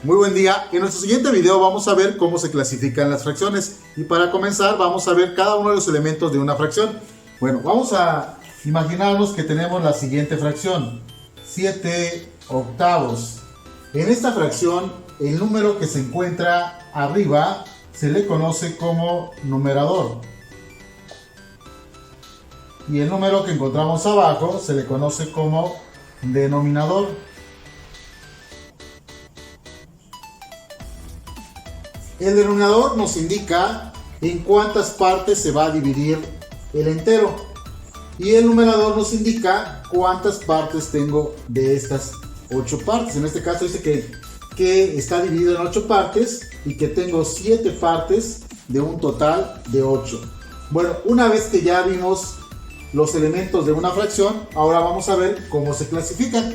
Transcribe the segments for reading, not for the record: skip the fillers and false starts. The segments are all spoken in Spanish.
Muy buen día. En nuestro siguiente video vamos a ver cómo se clasifican las fracciones. Y para comenzar vamos a ver cada uno de los elementos de una fracción. Bueno, vamos a imaginarnos que tenemos la siguiente fracción: 7 octavos. En esta fracción, el número que se encuentra arriba se le conoce como numerador. Y el número que encontramos abajo se le conoce como denominador. El denominador nos indica en cuántas partes se va a dividir el entero. Y el numerador nos indica cuántas partes tengo de estas 8 partes. En este caso dice que está dividido en 8 partes y que tengo 7 partes de un total de 8. Bueno, una vez que ya vimos los elementos de una fracción, ahora vamos a ver cómo se clasifican.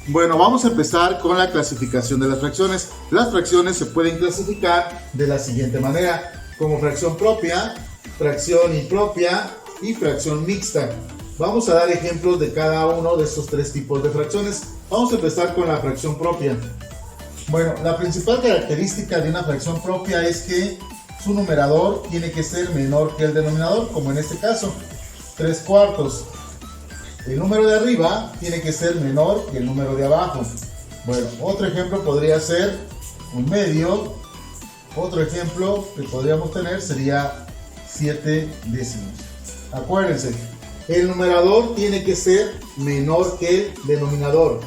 Bueno, vamos a empezar con la clasificación de las fracciones. Las fracciones se pueden clasificar de la siguiente manera: como fracción propia, fracción impropia y fracción mixta. Vamos a dar ejemplos de cada uno de estos tres tipos de fracciones. Vamos a empezar con la fracción propia. Bueno, la principal característica de una fracción propia es que su numerador tiene que ser menor que el denominador, como en este caso, 3/4. El número de arriba tiene que ser menor que el número de abajo. Bueno, otro ejemplo podría ser 1/2. Otro ejemplo que podríamos tener sería 7 décimos. Acuérdense, el numerador tiene que ser menor que el denominador.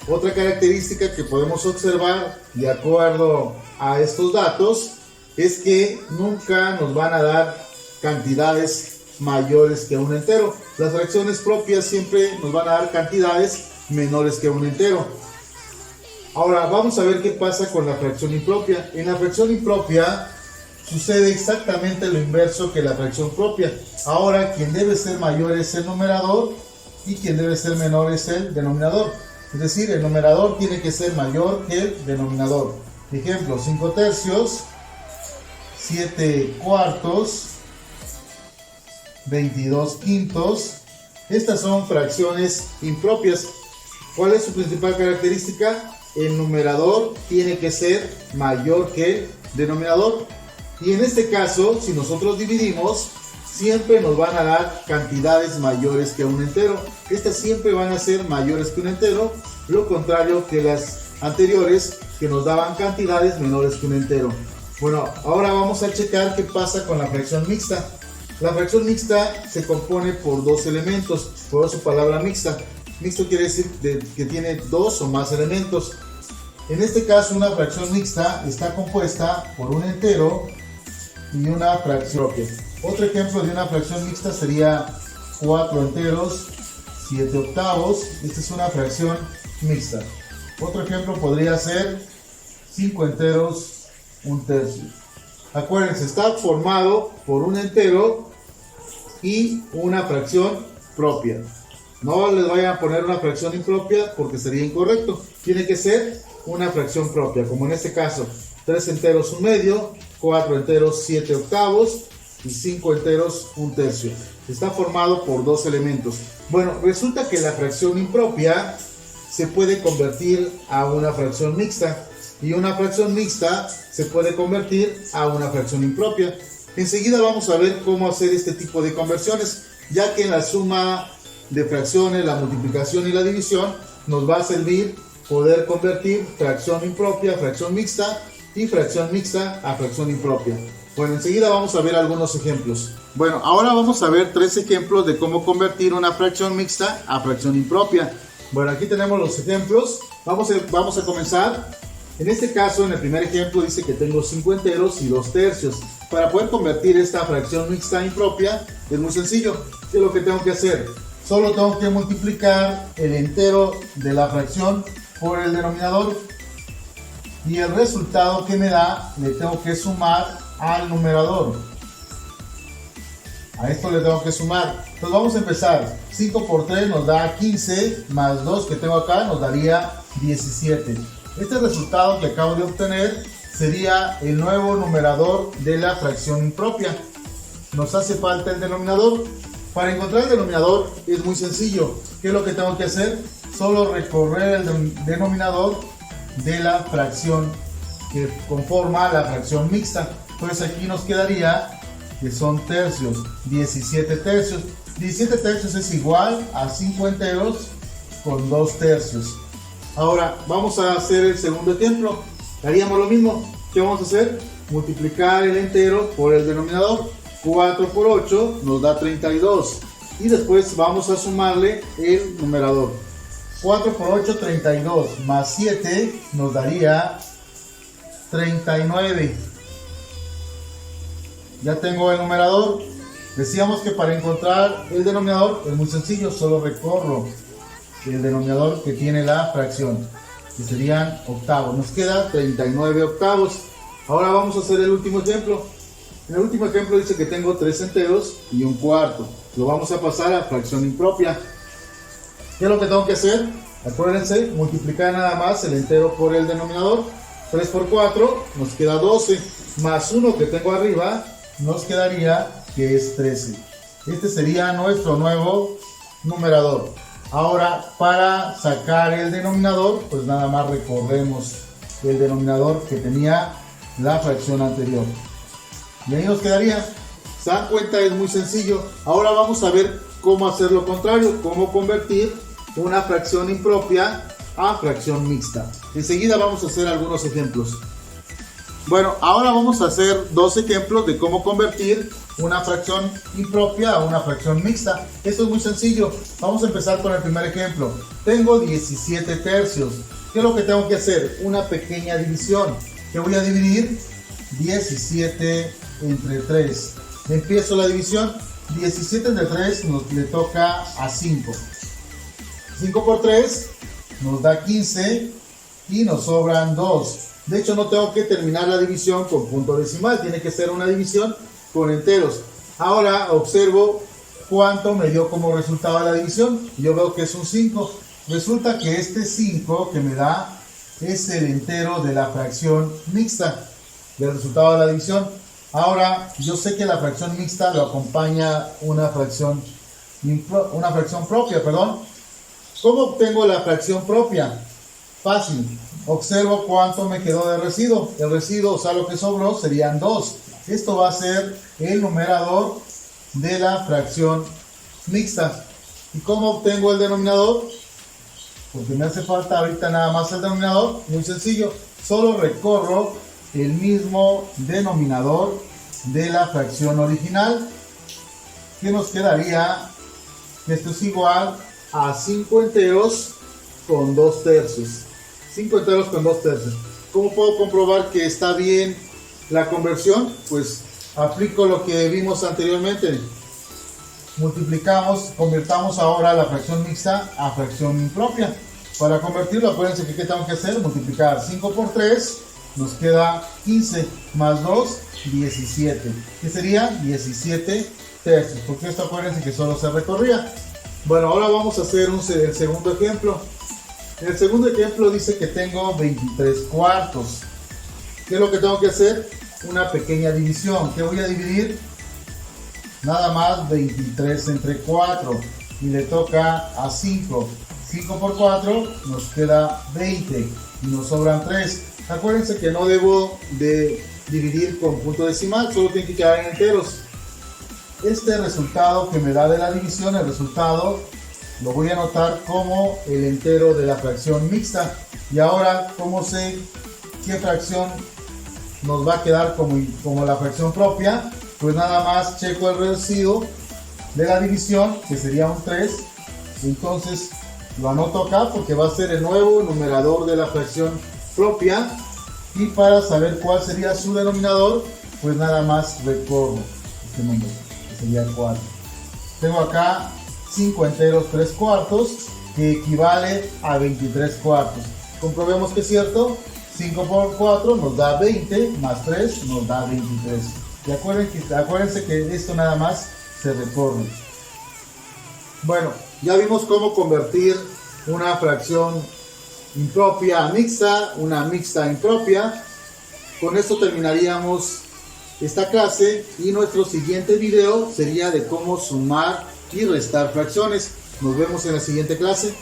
Otra característica que podemos observar de acuerdo a estos datos es que nunca nos van a dar cantidades mayores que un entero. Las fracciones propias siempre nos van a dar cantidades menores que un entero. Ahora vamos a ver qué pasa con la fracción impropia. En la fracción impropia sucede exactamente lo inverso que la fracción propia. Ahora quien debe ser mayor es el numerador y quien debe ser menor es el denominador. Es decir, el numerador tiene que ser mayor que el denominador. Ejemplo: 5/3, 7/4, 22/5. Estas son fracciones impropias. ¿Cuál es su principal característica? El numerador tiene que ser mayor que el denominador. Y en este caso, si nosotros dividimos, siempre nos van a dar cantidades mayores que un entero. Estas siempre van a ser mayores que un entero, lo contrario que las anteriores, que nos daban cantidades menores que un entero. Bueno, ahora vamos a checar qué pasa con la fracción mixta. La fracción mixta se compone por dos elementos, por eso su palabra mixta. Mixto quiere decir que tiene dos o más elementos. En este caso, una fracción mixta está compuesta por un entero y una fracción propia. Otro ejemplo de una fracción mixta sería 4 enteros, 7 octavos. Esta es una fracción mixta. Otro ejemplo podría ser 5 enteros, 1/3. Acuérdense, está formado por un entero y una fracción propia. No les vayan a poner una fracción impropia porque sería incorrecto. Tiene que ser una fracción propia, como en este caso: 3 enteros, 1/2, 4 enteros, 7 octavos y 5 enteros, 1/3. Está formado por dos elementos. Bueno, resulta que la fracción impropia se puede convertir a una fracción mixta y una fracción mixta se puede convertir a una fracción impropia. Enseguida vamos a ver cómo hacer este tipo de conversiones, ya que en la suma de fracciones, la multiplicación y la división nos va a servir poder convertir fracción impropia a fracción mixta y fracción mixta a fracción impropia. Bueno, enseguida vamos a ver algunos ejemplos. Bueno, ahora vamos a ver 3 ejemplos de cómo convertir una fracción mixta a fracción impropia. Bueno, aquí tenemos los ejemplos. Vamos a comenzar. En este caso, en el primer ejemplo dice que tengo 5 enteros y 2/3. Para poder convertir esta fracción mixta impropia es muy sencillo. ¿Qué es lo que tengo que hacer? Solo tengo que multiplicar el entero de la fracción por el denominador y el resultado que me da le tengo que sumar al numerador. A esto le tengo que sumar. Entonces vamos a empezar. 5 por 3 nos da 15, más 2 que tengo acá nos daría 17. Este resultado que acabo de obtener sería el nuevo numerador de la fracción impropia. Nos hace falta el denominador. Para encontrar el denominador es muy sencillo. ¿Qué es lo que tengo que hacer? Solo recorrer el denominador de la fracción que conforma la fracción mixta. Pues aquí nos quedaría que son tercios, 17 tercios. 17 tercios es igual a 5 enteros con 2 tercios. Ahora vamos a hacer el segundo ejemplo. Haríamos lo mismo. ¿Qué vamos a hacer? Multiplicar el entero por el denominador. 4 por 8 nos da 32. Y después vamos a sumarle el numerador. 4 por 8, 32. Más 7 nos daría 39. Ya tengo el numerador. Decíamos que para encontrar el denominador es muy sencillo. Solo recorro el denominador que tiene la fracción, que serían octavos. Nos queda 39 octavos. Ahora vamos a hacer el último ejemplo. En el último ejemplo dice que tengo 3 enteros y un cuarto. Lo vamos a pasar a fracción impropia. ¿Qué es lo que tengo que hacer? Acuérdense, multiplicar nada más el entero por el denominador. 3 por 4 nos queda 12, más 1 que tengo arriba nos quedaría que es 13. Este sería nuestro nuevo numerador. Ahora, para sacar el denominador, pues nada más recorremos el denominador que tenía la fracción anterior. Y ahí nos quedaría. ¿Se dan cuenta? Es muy sencillo. Ahora vamos a ver cómo hacer lo contrario, cómo convertir una fracción impropia a fracción mixta. Enseguida vamos a hacer algunos ejemplos. Bueno, ahora vamos a hacer dos ejemplos de cómo convertir una fracción impropia a una fracción mixta. Esto es muy sencillo. Vamos a empezar con el primer ejemplo. Tengo 17 tercios. ¿Qué es lo que tengo que hacer? Una pequeña división. ¿Qué voy a dividir? 17 entre 3. Empiezo la división. 17 entre 3 le toca a 5. 5 por 3 nos da 15 y nos sobran 2. De hecho, no tengo que terminar la división con punto decimal. Tiene que ser una división con enteros. Ahora observo cuánto me dio como resultado la división. Yo veo que es un 5. Resulta que este 5 que me da es el entero de la fracción mixta, del resultado de la división. Ahora, yo sé que la fracción mixta lo acompaña una fracción propia, perdón. ¿Cómo obtengo la fracción propia? Fácil. Observo cuánto me quedó de residuo. El residuo, o sea, lo que sobró, serían 2. Esto va a ser el numerador de la fracción mixta. ¿Y cómo obtengo el denominador? Porque me hace falta ahorita nada más el denominador. Muy sencillo. Solo recorro el mismo denominador de la fracción original. Que nos quedaría que esto es igual a 5 enteros con 2 tercios. 5 enteros con 2 tercios. ¿Cómo puedo comprobar que está bien la conversión? Pues aplico lo que vimos anteriormente. Multiplicamos, convertamos ahora la fracción mixta a fracción impropia. Para convertirlo, acuérdense que ¿qué tengo que hacer? Multiplicar 5 por 3, nos queda 15, más 2, 17. ¿Qué sería? 17 tercios. Porque esto acuérdense que solo se recorría. Bueno, ahora vamos a hacer el segundo ejemplo. En el segundo ejemplo dice que tengo 23 cuartos. ¿Qué es lo que tengo que hacer? Una pequeña división. ¿Qué voy a dividir? Nada más 23 entre 4. Y le toca a 5. 5 por 4 nos queda 20. Y nos sobran 3. Acuérdense que no debo de dividir con punto decimal. Solo tiene que quedar en enteros. Este resultado que me da de la división, el resultado lo voy a anotar como el entero de la fracción mixta. Y ahora, ¿cómo sé qué fracción nos va a quedar como la fracción propia? Pues nada más checo el residuo de la división, que sería un 3. Entonces lo anoto acá porque va a ser el nuevo numerador de la fracción propia. Y para saber cuál sería su denominador, pues nada más recorro este número, que sería 4. Tengo acá 5 enteros 3 cuartos, que equivale a 23 cuartos. Comprobemos que es cierto. 5 por 4 nos da 20, más 3 nos da 23. Y acuérdense que esto nada más se recorre. Bueno, ya vimos cómo convertir una fracción impropia a mixta, una mixta a impropia. Con esto terminaríamos esta clase y nuestro siguiente video sería de cómo sumar y restar fracciones. Nos vemos en la siguiente clase.